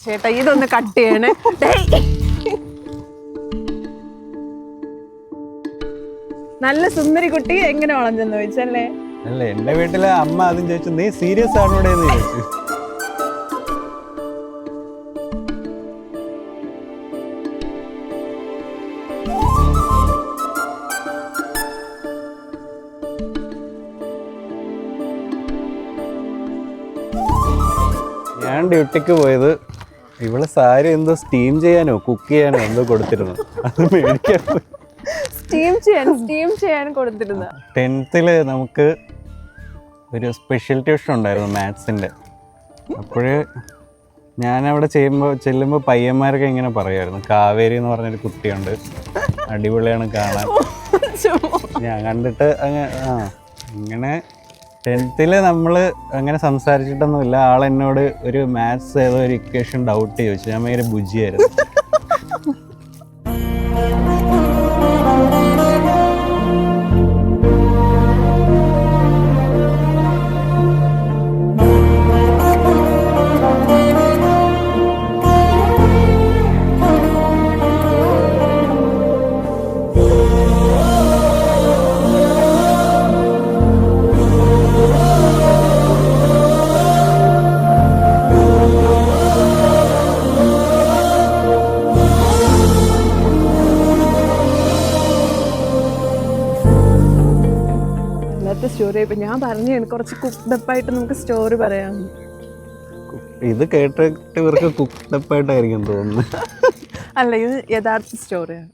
ചേട്ടാ ഇതൊന്ന് കട്ട് ചെയ്യണേ. നല്ല സുന്ദരി കുട്ടി എങ്ങനെ വളഞ്ഞെന്ന് ചോദിച്ചല്ലേ? അല്ല, എന്റെ വീട്ടിലെ അമ്മ ആദ്യം ചോദിച്ചു നീ സീരിയസ് ആണോടെ എന്ന് ചോദിച്ചു. ഞാൻ ഡ്യൂട്ടിക്ക് പോയത് ഇവള് സാരി എന്തോ സ്റ്റീം ചെയ്യാനോ കുക്ക് ചെയ്യാനോ എന്തോ കൊടുത്തിരുന്നു. അത് മേടിക്കാൻ സ്റ്റീം ചെയ്യാൻ കൊടുത്തിരുന്ന 10th നമുക്ക് ഒരു സ്പെഷ്യൽ ട്യൂഷൻ ഉണ്ടായിരുന്നു മാത്സിൻ്റെ. അപ്പോഴ് ഞാനവിടെ ചെല്ലുമ്പോൾ പയ്യന്മാരൊക്കെ ഇങ്ങനെ പറയുമായിരുന്നു കാവേരി എന്ന് പറഞ്ഞൊരു കുട്ടിയുണ്ട്, അടിപൊളിയാണ് കാണാൻ. ഞാൻ കണ്ടിട്ട് ഇങ്ങനെ 10th നമ്മൾ അങ്ങനെ സംസാരിച്ചിട്ടൊന്നുമില്ല. ആളെന്നോട് ഒരു മാത്സ് ഏതോ ഒരു ഇക്വേഷൻ ഡൗട്ട് ചോദിച്ചു. ഞാൻ ഭയങ്കര ബുജിയായിരുന്നു. സ്റ്റോറി ഇപ്പൊ ഞാൻ പറഞ്ഞു കുറച്ച് കുക്ക്ഡപ്പായിട്ട് നമുക്ക് സ്റ്റോറി പറയാം. ഇത് കേട്ടിട്ട് ഇവർക്ക് കുക്ക്ഡപ്പായിട്ടായിരിക്കും തോന്നുന്നു. അല്ല, ഇത് യഥാർത്ഥ സ്റ്റോറിയാണ്.